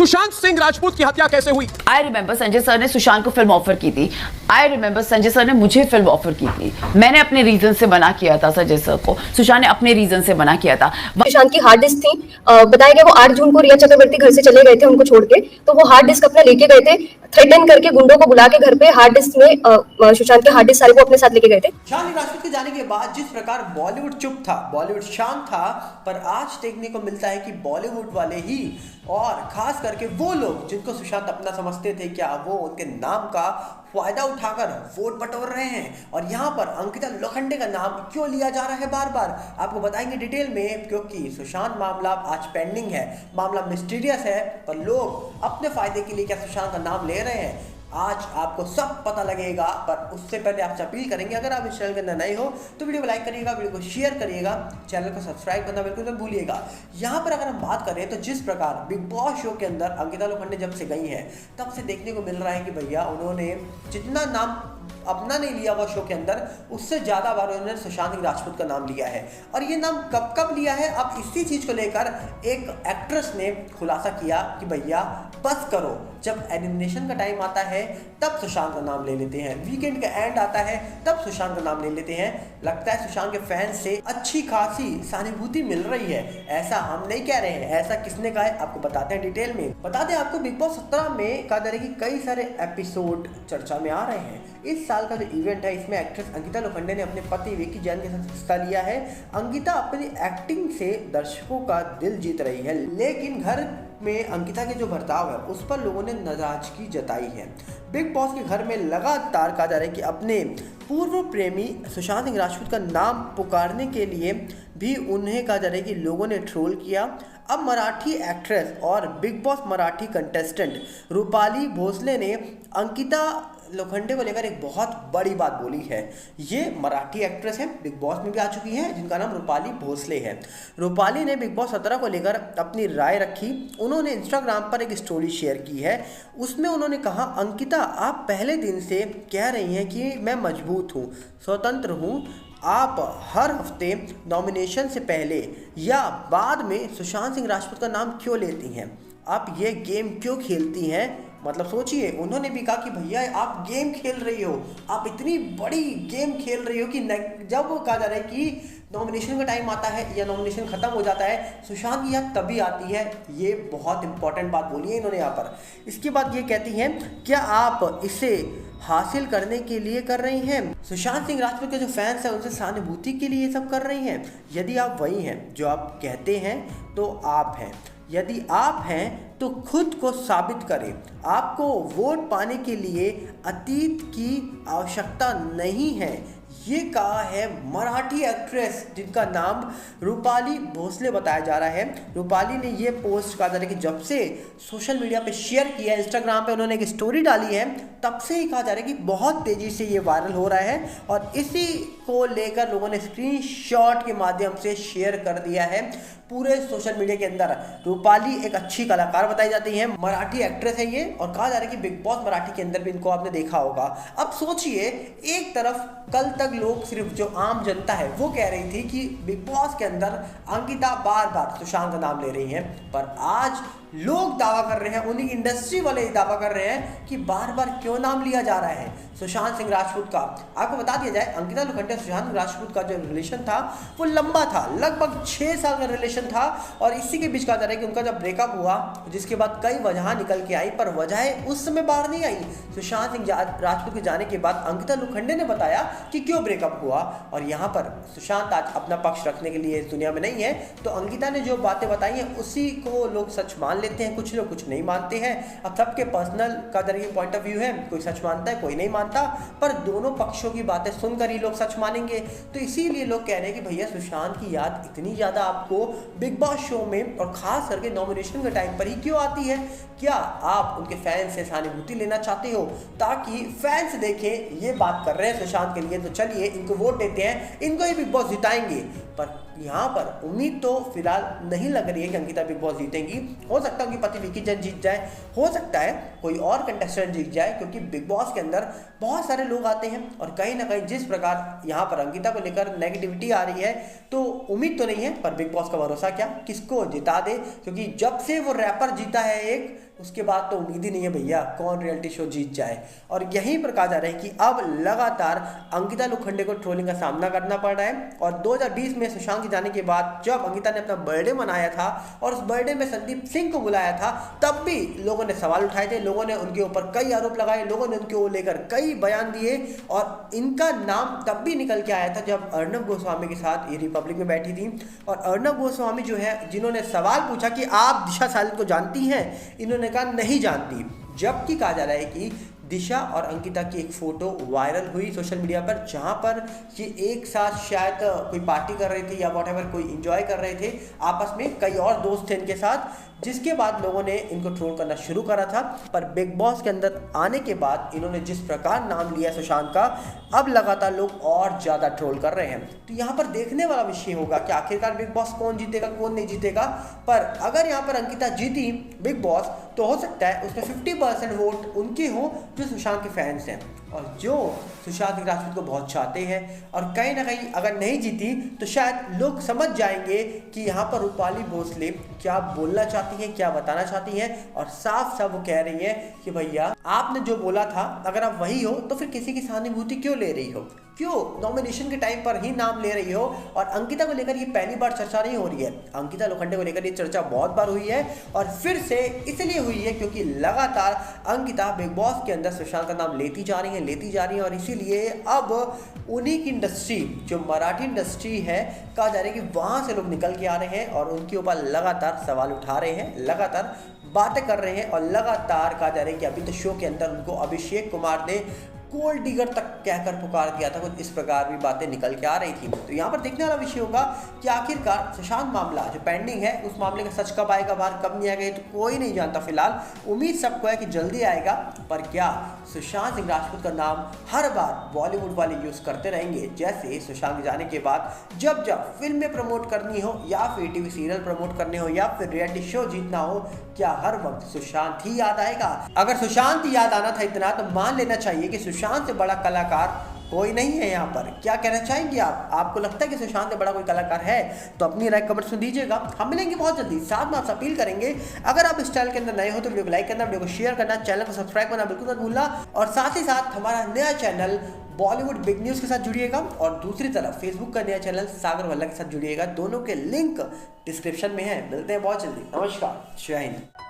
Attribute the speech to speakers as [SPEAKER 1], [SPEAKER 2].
[SPEAKER 1] सुशांत सिंह राजपूत की हत्या कैसे हुई?
[SPEAKER 2] आई रिमेंबर संजय सर ने सुशांत को फिल्म ऑफर की थी। आई रिमेंबर संजय सर ने मुझे फिल्म ऑफर की थी। मैंने अपने रीजन से मना किया था संजय सर को, सुशांत ने अपने रीजन से मना किया था।
[SPEAKER 3] सुशांत की हार्ड डिस्क थी, बताया गया वो 8 जून को रिया चक्रवर्ती घर से चले गए थे उनको छोड़ के, तो वो हार्ड डिस्क अपना लेके गए थे, थ्रेटन करके गुंडों को बुला के घर पे हार्ड डिस्क में सुशांत के हार्ड डिस्क सारे वो अपने साथ लेके गए थे।
[SPEAKER 4] सुशांत राजपूत के जाने के बाद जिस प्रकार बॉलीवुड चुप था, बॉलीवुड शांत था, पर आज देखने को मिलता है कि बॉलीवुड वाले ही और खास करके वो लोग जिनको सुशांत अपना समझते थे, क्या वो उनके नाम का फायदा उठाकर वोट बटोर रहे हैं। और यहाँ पर अंकिता लोखंडे का नाम क्यों लिया जा रहा है बार बार, आपको बताएंगे डिटेल में, क्योंकि सुशांत मामला आज पेंडिंग है, मामला मिस्टीरियस है, पर लोग अपने फायदे के लिए क्या सुशांत का नाम ले रहे हैं, आज आपको सब पता लगेगा। पर उससे पहले आपसे अपील करेंगे, अगर आप इस चैनल के अंदर नए हो तो वीडियो को लाइक करिएगा, वीडियो को शेयर करिएगा, चैनल को सब्सक्राइब करना बिल्कुल मत भूलिएगा। यहाँ पर अगर हम बात करें तो जिस प्रकार बिग बॉस शो के अंदर अंकिता लोखंडे जब से गई हैं, तब से देखने को मिल रहा है कि भैया उन्होंने जितना नाम अपना नहीं लिया हुआ शो के अंदर, उससे ज़्यादा बार उन्होंने सुशांत सिंह राजपूत का नाम लिया है। और ये नाम कब कब लिया है, अब इसी चीज़ को लेकर एक एक्ट्रेस ने खुलासा किया कि भैया बस करो, जब एलिमिनेशन का टाइम आता है तब सुशांत का नाम ले लेते हैं, वीकेंड का एंड आता है तब सुशांत का नाम ले लेते हैं। लगता है सुशांत के फैंस से अच्छी खासी सहानुभूति मिल रही है, ऐसा हम नहीं कह रहे हैं, ऐसा किसने कहा है आपको बताते हैं डिटेल में। बता दें आपको, बिग बॉस 17 में कहा जा रहा है कि कई सारे एपिसोड चर्चा में आ रहे हैं। इस साल का जो इवेंट है, इसमें एक्ट्रेस अंकिता लोखंडे ने अपने पति विकी जैन के साथ हिस्सा लिया है। अंकिता अपनी एक्टिंग से दर्शकों का दिल जीत रही है, लेकिन घर में अंकिता के जो बर्ताव है उस पर लोगों ने नाराजगी जताई है। बिग बॉस के घर में लगातार कहा जा रहा है कि अपने पूर्व प्रेमी सुशांत सिंह राजपूत का नाम पुकारने के लिए भी उन्हें कहा जा रहा है कि लोगों ने ट्रोल किया। अब मराठी एक्ट्रेस और Bigg Boss Marathi contestant Rupali Bhosale ने अंकिता लोखंडे को लेकर एक बहुत बड़ी बात बोली है। ये मराठी एक्ट्रेस है, बिग बॉस में भी आ चुकी है, जिनका नाम रूपाली भोसले है। रूपाली ने बिग बॉस 17 को लेकर अपनी राय रखी। उन्होंने इंस्टाग्राम पर एक स्टोरी शेयर की है, उसमें उन्होंने कहा, अंकिता आप पहले दिन से कह रही हैं कि मैं मजबूत हूँ, स्वतंत्र हूँ, आप हर हफ्ते नॉमिनेशन से पहले या बाद में सुशांत सिंह राजपूत का नाम क्यों लेती हैं, आप ये गेम क्यों खेलती हैं। मतलब सोचिए, उन्होंने भी कहा कि भैया आप गेम खेल रही हो, आप इतनी बड़ी गेम खेल रही हो कि जब वो कहा जा रहा है कि नॉमिनेशन का टाइम आता है या नॉमिनेशन खत्म हो जाता है, सुशांत की याद तभी आती है। ये बहुत इंपॉर्टेंट बात बोली है इन्होंने यहाँ पर। इसके बाद ये कहती हैं, क्या आप इसे हासिल करने के लिए कर रही हैं, सुशांत सिंह राजपूत के जो फैंस हैं उनसे सहानुभूति के लिए ये सब कर रही हैं। यदि आप वही हैं जो आप कहते हैं तो आप हैं, यदि आप हैं तो खुद को साबित करें। आपको वोट पाने के लिए अतीत की आवश्यकता नहीं है, ये कहा है मराठी एक्ट्रेस जिनका नाम रूपाली भोसले बताया जा रहा है। रूपाली ने ये पोस्ट कहा जा रहा है कि जब से सोशल मीडिया पे शेयर किया है, इंस्टाग्राम पे उन्होंने एक स्टोरी डाली है, तब से ही कहा जा रहा है कि बहुत तेज़ी से ये वायरल हो रहा है। और इसी को लेकर लोगों ने स्क्रीनशॉट के माध्यम से शेयर कर दिया है पूरे सोशल मीडिया के अंदर। रूपाली एक अच्छी कलाकार बताई जाती है, मराठी एक्ट्रेस है ये, और कहा जा रहा है कि बिग बॉस मराठी के अंदर भी इनको आपने देखा होगा। अब सोचिए, एक तरफ कल तक लोग, सिर्फ जो आम जनता है वो कह रही थी कि बिग बॉस के अंदर अंकिता बार बार सुशांत का नाम ले रही हैं, पर आज लोग दावा कर रहे हैं, उन्हीं इंडस्ट्री वाले दावा कर रहे हैं कि बार बार क्यों नाम लिया जा रहा है सुशांत सिंह राजपूत का। आपको बता दिया जाए, अंकिता लोखंडे सुशांत सिंह राजपूत का जो रिलेशन था वो लंबा था, लगभग 6 साल का रिलेशन था। और इसी के बीच कहा जा रहा है कि उनका जब ब्रेकअप हुआ, जिसके बाद कई वजह निकल के आई, पर वजह उस समय बाहर नहीं आई। सुशांत सिंह राजपूत के जाने के बाद अंकिता लोखंडे ने बताया कि क्यों ब्रेकअप हुआ। और यहाँ पर सुशांत आज अपना पक्ष रखने के लिए इस दुनिया में नहीं है, तो अंकिता ने जो बातें बताई हैं उसी को लोग सच मान लेते हैं, कुछ लोग कुछ नहीं मानते हैं। अब सबके पर्सनल का जरिए पॉइंट ऑफ व्यू है, कोई सच मानता है कोई नहीं मानता, पर दोनों पक्षों की बातें सुनकर ही लोग सच मानेंगे। तो इसीलिए लोग कह रहे हैं कि भैया सुशांत की याद इतनी ज़्यादा आपको बिग बॉस शो में और खास करके नॉमिनेशन के टाइम पर ही क्यों आती है। क्या आप उनके फैंस से सहानुभूति लेना चाहते हो ताकि फैंस देखें ये बात कर रहे हैं सुशांत के लिए, तो चलिए इनको वोट देते हैं, इनको ही बिग बॉस जिताएंगे। पर यहाँ पर उम्मीद तो फिलहाल नहीं लग रही है कि अंकिता बिग बॉस जीतेंगी। हो सकता है उनकी पति विकी जैन जीत जाए, हो सकता है कोई और कंटेस्टेंट जीत जाए, क्योंकि बिग बॉस के अंदर बहुत सारे लोग आते हैं और कहीं ना कहीं जिस प्रकार यहाँ पर अंकिता को लेकर नेगेटिविटी आ रही है तो उम्मीद तो नहीं है, पर बिग बॉस का भरोसा क्या, किसको जिता दे, क्योंकि जब से वो रैपर जीता है एक, उसके बाद तो उम्मीद ही नहीं है भैया कौन रियलिटी शो जीत जाए। और यहीं पर कहा जा रहा है कि अब लगातार अंकिता लोखंडे को ट्रोलिंग का सामना करना पड़ रहा है। और 2020 में सुशांत के जाने के बाद जब अंकिता ने अपना बर्थडे मनाया था और उस बर्थडे में संदीप सिंह को बुलाया था, तब भी लोगों ने सवाल उठाए थे, लोगों ने उनके ऊपर कई आरोप लगाए, लोगों ने उनके लेकर कई बयान दिए और इनका नाम तब भी निकल के आया था जब अर्नब गोस्वामी के साथ ये रिपब्लिक में बैठी थी। और अर्नब गोस्वामी जो है, जिन्होंने सवाल पूछा कि आप दिशा सालिन को जानती हैं, इन्होंने कहा नहीं जानती, जबकि कहा जा रहा है कि दिशा और अंकिता की एक फोटो वायरल हुई सोशल मीडिया पर, जहां पर ये एक साथ शायद कोई पार्टी कर रहे थे या व्हाटएवर, कोई एंजॉय कर रहे थे आपस में, कई और दोस्त थे इनके साथ, जिसके बाद लोगों ने इनको ट्रोल करना शुरू करा था। पर बिग बॉस के अंदर आने के बाद इन्होंने जिस प्रकार नाम लिया सुशांत का, अब लगातार लोग और ज़्यादा ट्रोल कर रहे हैं। तो यहाँ पर देखने वाला विषय होगा कि आखिरकार बिग बॉस कौन जीतेगा कौन नहीं जीतेगा। पर अगर यहाँ पर अंकिता जीती बिग बॉस तो हो सकता है उसमें 50% वोट उनके हों जो सुशांत के फैंस हैं और जो सुशांत सिंह राजपूत को बहुत चाहते हैं। और कहीं ना कहीं अगर नहीं जीती तो शायद लोग समझ जाएंगे कि यहाँ पर रूपाली भोसले क्या बोलना चाहती हैं, क्या बताना चाहती हैं। और साफ साफ वो कह रही हैं कि भैया आपने जो बोला था अगर आप वही हो तो फिर किसी की सहानुभूति क्यों ले रही हो, क्यों नॉमिनेशन के टाइम पर ही नाम ले रही हो। और अंकिता को लेकर ये पहली बार चर्चा नहीं हो रही है, अंकिता लोखंडे को लेकर ये चर्चा बहुत बार हुई है और फिर से इसलिए हुई है क्योंकि लगातार अंकिता बिग बॉस के अंदर सुशांत का नाम लेती जा रही है और इसीलिए अब उन्हीं की इंडस्ट्री जो मराठी इंडस्ट्री है, कहा जा रहा है कि वहाँ से लोग निकल के आ रहे हैं और उनके ऊपर लगातार सवाल उठा रहे हैं, लगातार बातें कर रहे हैं। और लगातार कहा जा रहा है कि अभी तो शो के अंदर उनको अभिषेक कुमार ने गोल्ड डिगर तक कहकर पुकार दिया था, कुछ इस प्रकार भी बातें निकल के आ रही थी। तो यहाँ पर देखने वाला विषय होगा कि आखिरकार सुशांत मामला जो पेंडिंग है, उस मामले का सच कब आएगा बाहर, कब नहीं आएगा, ये तो कोई नहीं जानता। फिलहाल उम्मीद सबको है कि जल्दी आएगा। पर क्या सुशांत सिंह राजपूत का नाम हर बार बॉलीवुड वाले यूज़ करते रहेंगे, जैसे सुशांत के जाने के बाद जब जब फिल्में प्रमोट करनी हो या फिर टीवी सीरियल प्रमोट करने हो या फिर रियलिटी शो जीतना हो, क्या हर वक्त सुशांत ही याद आएगा? अगर सुशांत ही याद आना था इतना तो मान लेना चाहिए कि सुशांत से बड़ा कलाकार कोई नहीं है यहाँ पर। क्या कहना चाहेंगे आप? आपको लगता है कि सुशांत से बड़ा कोई कलाकार है? तो अपनी राय कमेंट्स में दीजिएगा। हम मिलेंगे बहुत जल्दी। साथ में आपसे अपील करेंगे, अगर आप इस चैनल के अंदर नए हो तो वीडियो को लाइक करना, वीडियो को शेयर करना, चैनल को सब्सक्राइब करना बिल्कुल मत भूलना। और साथ ही साथ हमारा नया चैनल बॉलीवुड बिग न्यूज़ के साथ जुड़िएगा और दूसरी तरफ फेसबुक का नया चैनल सागर वल्लभ के साथ जुड़िएगा। दोनों के लिंक डिस्क्रिप्शन में है। मिलते हैं बहुत जल्दी। नमस्कार, जय हिंद।